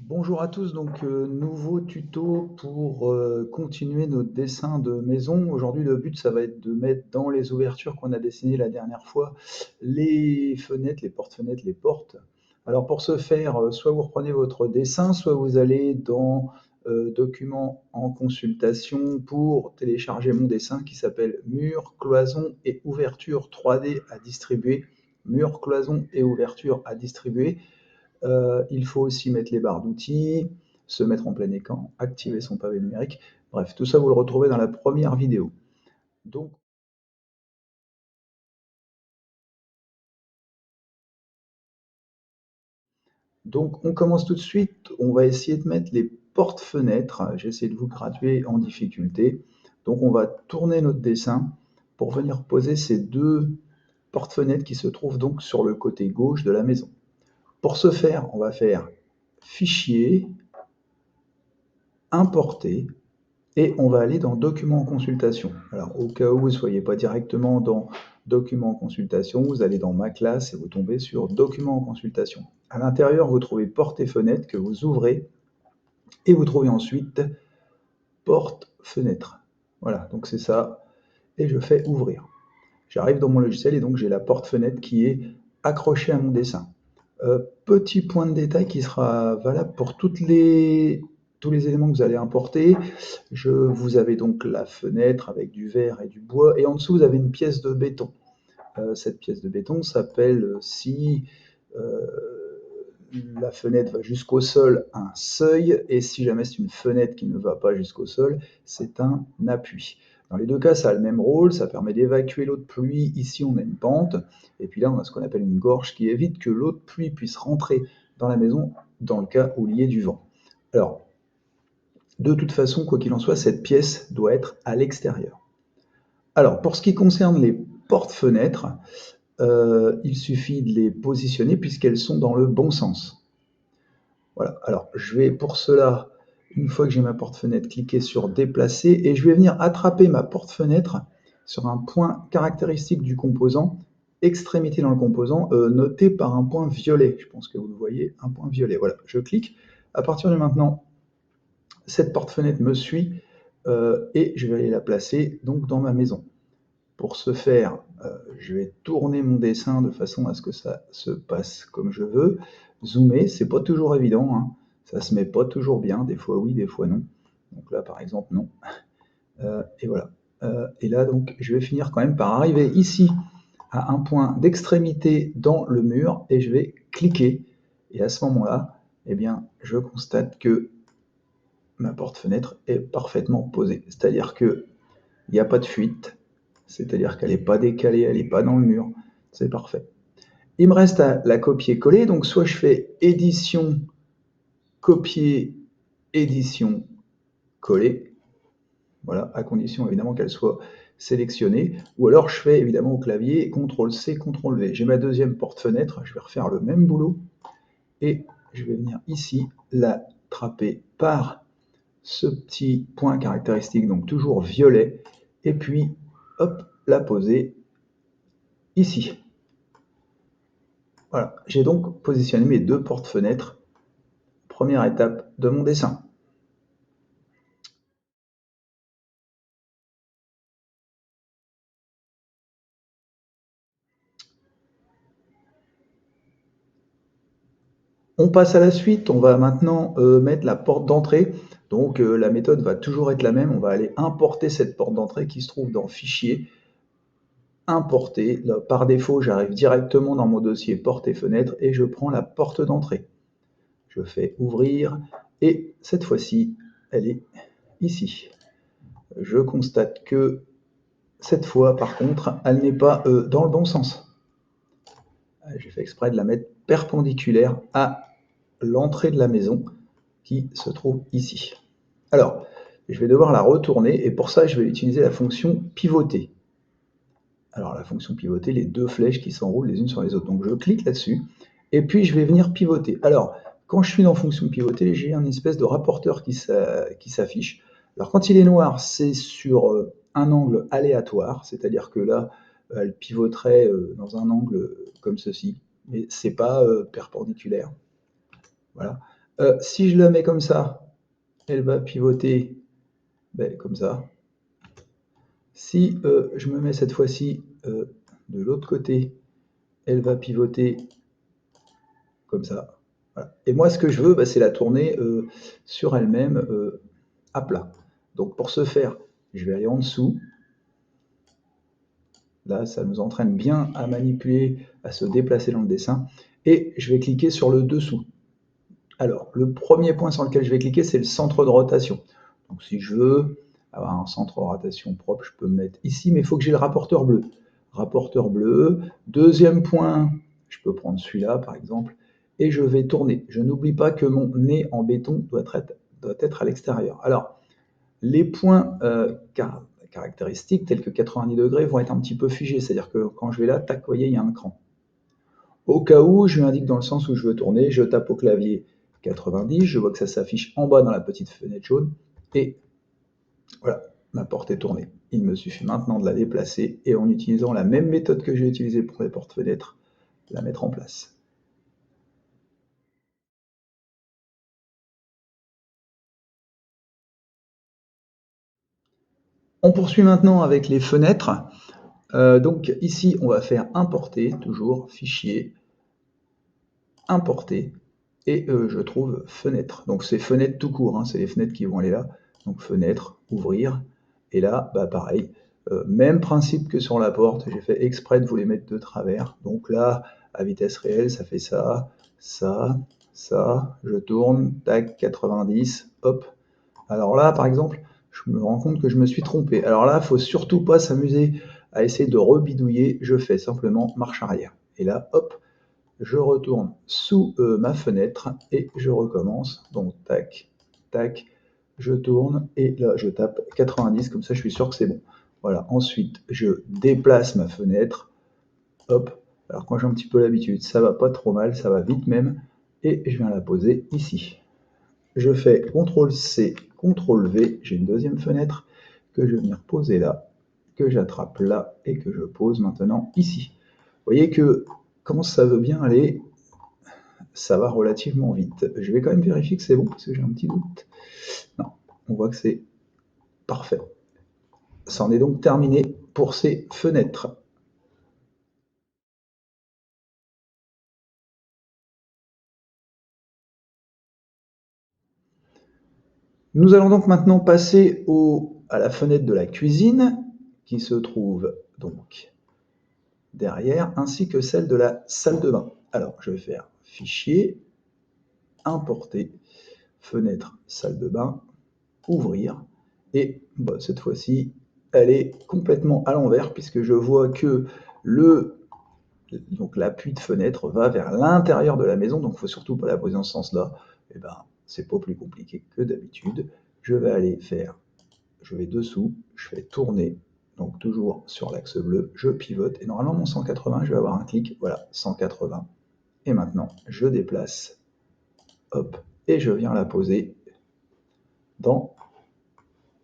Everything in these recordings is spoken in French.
Bonjour à tous, donc nouveau tuto pour continuer notre dessin de maison. Aujourd'hui, le but, ça va être de mettre dans les ouvertures qu'on a dessinées la dernière fois les fenêtres, les portes-fenêtres, les portes. Alors pour ce faire, soit vous reprenez votre dessin, soit vous allez dans Documents en consultation pour télécharger mon dessin qui s'appelle Mur, cloison et ouverture 3D à distribuer. Mur, cloison et ouverture à distribuer. Il faut aussi mettre les barres d'outils, se mettre en plein écran, activer son pavé numérique. Bref, tout ça, vous le retrouvez dans la première vidéo. Donc, on commence tout de suite. On va essayer de mettre les portes-fenêtres. J'ai essayé de vous graduer en difficulté. Donc, on va tourner notre dessin pour venir poser ces deux portes-fenêtres qui se trouvent donc sur le côté gauche de la maison. Pour ce faire, on va faire Fichier, Importer, et on va aller dans Documents en consultation. Alors, au cas où vous ne soyez pas directement dans Documents en consultation, vous allez dans Ma classe et vous tombez sur Documents en consultation. À l'intérieur, vous trouvez Porte et Fenêtre que vous ouvrez et vous trouvez ensuite Porte-Fenêtre. Voilà, donc c'est ça. Et je fais Ouvrir. J'arrive dans mon logiciel et donc j'ai la porte-fenêtre qui est accrochée à mon dessin. Petit point de détail qui sera valable pour tous les éléments que vous allez importer. Vous avez donc la fenêtre avec du verre et du bois, et en dessous vous avez une pièce de béton. Cette pièce de béton s'appelle, si euh, la fenêtre va jusqu'au sol, un seuil, et si jamais c'est une fenêtre qui ne va pas jusqu'au sol, c'est un appui. Dans les deux cas, ça a le même rôle, ça permet d'évacuer l'eau de pluie. Ici, on a une pente, et puis là, on a ce qu'on appelle une gorge qui évite que l'eau de pluie puisse rentrer dans la maison dans le cas où il y ait du vent. Alors, de toute façon, quoi qu'il en soit, cette pièce doit être à l'extérieur. Alors, pour ce qui concerne les portes-fenêtres, il suffit de les positionner puisqu'elles sont dans le bon sens. Voilà, alors je vais pour cela, une fois que j'ai ma porte-fenêtre, cliquer sur déplacer et je vais venir attraper ma porte-fenêtre sur un point caractéristique du composant, extrémité dans le composant, noté par un point violet. Je pense que vous le voyez, un point violet. Voilà, je clique. À partir de maintenant, cette porte-fenêtre me suit et je vais aller la placer donc dans ma maison. Pour ce faire, je vais tourner mon dessin de façon à ce que ça se passe comme je veux. Zoomer, c'est pas toujours évident, hein. Ça se met pas toujours bien, des fois oui, des fois non. Donc là, par exemple, non. Et voilà. Et là, donc, je vais finir quand même par arriver ici à un point d'extrémité dans le mur et je vais cliquer. Et à ce moment-là, eh bien, je constate que ma porte-fenêtre est parfaitement posée. C'est-à-dire qu'il n'y a pas de fuite, c'est-à-dire qu'elle n'est pas décalée, elle n'est pas dans le mur, c'est parfait. Il me reste à la copier-coller, donc soit je fais édition, copier, édition, coller, voilà, à condition évidemment qu'elle soit sélectionnée, ou alors je fais évidemment au clavier CTRL-C, CTRL-V. J'ai ma deuxième porte-fenêtre, je vais refaire le même boulot, et je vais venir ici l'attraper par ce petit point caractéristique, donc toujours violet, et puis hop, la poser ici. Voilà, j'ai donc positionné mes deux portes-fenêtres, première étape de mon dessin. On passe à la suite, on va maintenant mettre la porte d'entrée. Donc la méthode va toujours être la même, on va aller importer cette porte d'entrée qui se trouve dans Fichier, Importer. Là, par défaut, j'arrive directement dans mon dossier Porte et Fenêtre et je prends la porte d'entrée. Je fais Ouvrir et cette fois-ci, elle est ici. Je constate que cette fois, par contre, elle n'est pas dans le bon sens. J'ai fait exprès de la mettre perpendiculaire à l'entrée de la maison qui se trouve ici. Alors, je vais devoir la retourner et pour ça, je vais utiliser la fonction pivoter. Alors, la fonction pivoter, les deux flèches qui s'enroulent les unes sur les autres. Donc, je clique là-dessus et puis je vais venir pivoter. Alors, quand je suis dans fonction pivoter, j'ai un espèce de rapporteur qui s'affiche. Alors, quand il est noir, c'est sur un angle aléatoire, c'est-à-dire que là, elle pivoterait dans un angle comme ceci, mais c'est pas perpendiculaire. Voilà. Si je la mets comme ça, elle va pivoter comme ça. Si je me mets cette fois-ci de l'autre côté, elle va pivoter comme ça. Voilà. Et moi, ce que je veux, c'est la tourner sur elle-même à plat. Donc pour ce faire, je vais aller en dessous. Là, ça nous entraîne bien à manipuler, à se déplacer dans le dessin. Et je vais cliquer sur le dessous. Alors, le premier point sur lequel je vais cliquer, c'est le centre de rotation. Donc si je veux avoir un centre de rotation propre, je peux me mettre ici, mais il faut que j'ai le rapporteur bleu. Rapporteur bleu. Deuxième point, je peux prendre celui-là, par exemple, et je vais tourner. Je n'oublie pas que mon nez en béton doit être à l'extérieur. Alors, les points caractéristiques, tels que 90 degrés, vont être un petit peu figés. C'est-à-dire que quand je vais là, tac, vous voyez, il y a un cran. Au cas où, je lui indique dans le sens où je veux tourner, je tape au clavier 90, je vois que ça s'affiche en bas dans la petite fenêtre jaune, et voilà, ma porte est tournée. Il me suffit maintenant de la déplacer, et en utilisant la même méthode que j'ai utilisée pour les portes-fenêtres, la mettre en place. On poursuit maintenant avec les fenêtres. Donc ici, on va faire importer, toujours, fichier, importer, et je trouve fenêtre. Donc c'est fenêtre tout court, hein, c'est les fenêtres qui vont aller là. Donc fenêtre, ouvrir, et là, pareil, même principe que sur la porte, j'ai fait exprès de vous les mettre de travers. Donc là, à vitesse réelle, ça fait ça, ça, ça, je tourne, tac, 90, hop. Alors là, par exemple, je me rends compte que je me suis trompé. Alors là, il ne faut surtout pas s'amuser à essayer de rebidouiller, je fais simplement marche arrière. Et là, hop, je retourne sous ma fenêtre et je recommence. Donc tac, tac, je tourne et là je tape 90, comme ça je suis sûr que c'est bon. Voilà, ensuite je déplace ma fenêtre, hop, alors quand j'ai un petit peu l'habitude, ça va pas trop mal, ça va vite même, et je viens la poser ici. Je fais CTRL-C, CTRL-V, j'ai une deuxième fenêtre que je vais venir poser là, que j'attrape là et que je pose maintenant ici. Vous voyez que quand ça veut bien aller, ça va relativement vite. Je vais quand même vérifier que c'est bon parce que j'ai un petit doute. Non, on voit que c'est parfait. Ça en est donc terminé pour ces fenêtres. Nous allons donc maintenant passer à la fenêtre de la cuisine qui se trouve donc derrière, ainsi que celle de la salle de bain. Alors, je vais faire Fichier, Importer, Fenêtre, Salle de bain, Ouvrir. Et cette fois-ci, elle est complètement à l'envers puisque je vois que donc l'appui de fenêtre va vers l'intérieur de la maison, donc il ne faut surtout pas la poser dans ce sens-là. Et c'est pas plus compliqué que d'habitude. Je vais aller faire, je vais dessous, je fais tourner, donc toujours sur l'axe bleu, je pivote, et normalement mon 180, je vais avoir un clic, voilà, 180. Et maintenant, je déplace, hop, et je viens la poser dans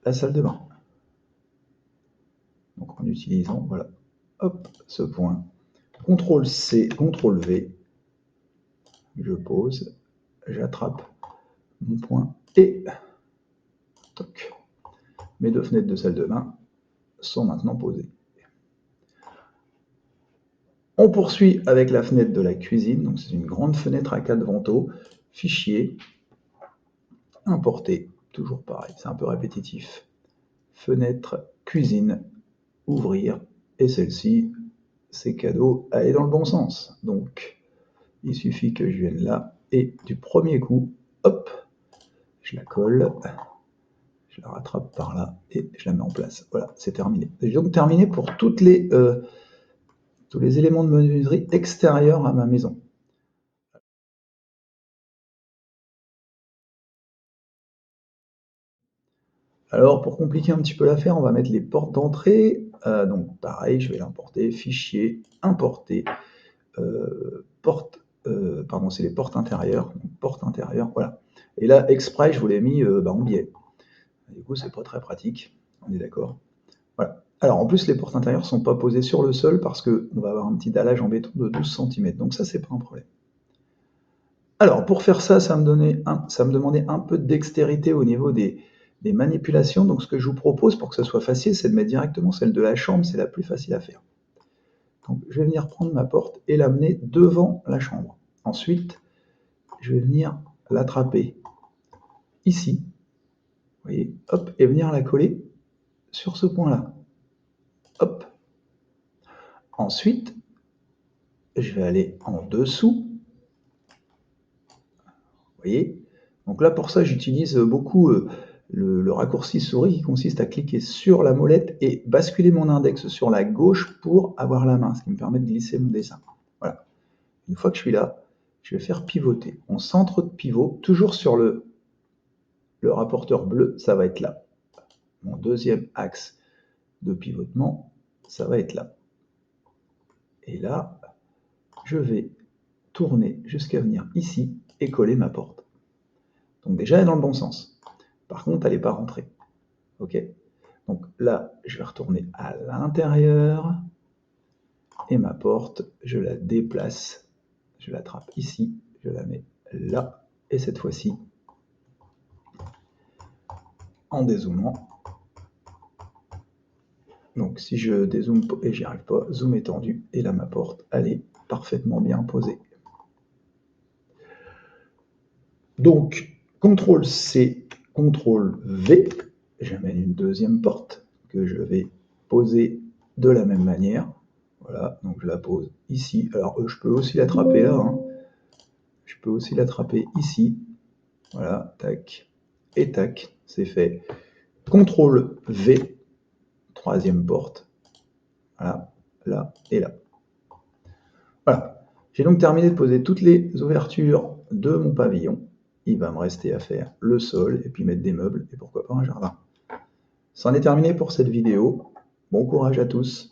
la salle de bain. Donc en utilisant, voilà, hop, ce point, CTRL-C, CTRL-V, je pose, j'attrape mon point et toc. Mes deux fenêtres de salle de bain sont maintenant posées. On poursuit avec la fenêtre de la cuisine, donc c'est une grande fenêtre à 4 vantaux, fichier, importer, toujours pareil, c'est un peu répétitif. Fenêtre, cuisine, ouvrir, et celle-ci, c'est cadeau, elle est dans le bon sens. Donc, il suffit que je vienne là, et du premier coup, hop, je la colle, je la rattrape par là, et je la mets en place. Voilà, c'est terminé. J'ai donc terminé pour tous les éléments de menuiserie extérieurs à ma maison. Alors, pour compliquer un petit peu l'affaire, on va mettre les portes d'entrée. Donc, pareil, je vais l'importer, fichier, importer, porte, pardon, c'est les portes intérieures. Donc, porte intérieure, voilà. Et là, exprès, je vous l'ai mis en biais. Du coup, c'est pas très pratique, on est d'accord. Voilà. Alors, en plus, les portes intérieures ne sont pas posées sur le sol parce qu'on va avoir un petit dallage en béton de 12 cm. Donc, ça, c'est pas un problème. Alors, pour faire ça, ça me demandait un peu de dextérité au niveau des manipulations. Donc, ce que je vous propose pour que ce soit facile, c'est de mettre directement celle de la chambre. C'est la plus facile à faire. Donc, je vais venir prendre ma porte et l'amener devant la chambre. Ensuite, je vais venir l'attraper ici. Vous voyez, hop, et venir la coller sur ce point-là. Hop. Ensuite, je vais aller en dessous. Vous voyez? Donc là, pour ça, j'utilise beaucoup le raccourci souris qui consiste à cliquer sur la molette et basculer mon index sur la gauche pour avoir la main, ce qui me permet de glisser mon dessin. Voilà. Une fois que je suis là, je vais faire pivoter. Mon centre de pivot, toujours sur le rapporteur bleu, ça va être là. Mon deuxième axe de pivotement, ça va être là. Et là, je vais tourner jusqu'à venir ici et coller ma porte. Donc déjà, elle est dans le bon sens. Par contre, elle n'est pas rentrée. OK? Donc là, je vais retourner à l'intérieur et ma porte, je la déplace. Je l'attrape ici, je la mets là. Et cette fois-ci, en dézoomant. Donc si je dézoome et j'y arrive pas, zoom étendu. Et là, ma porte, elle est parfaitement bien posée. Donc, CTRL-C, CTRL-V, j'amène une deuxième porte que je vais poser de la même manière. Voilà, donc je la pose ici. Alors, je peux aussi l'attraper là. Hein. Je peux aussi l'attraper ici. Voilà, tac, et tac, c'est fait. CTRL-V, troisième porte. Voilà, là et là. Voilà. J'ai donc terminé de poser toutes les ouvertures de mon pavillon. Il va me rester à faire le sol et puis mettre des meubles et pourquoi pas un jardin. C'en est terminé pour cette vidéo. Bon courage à tous.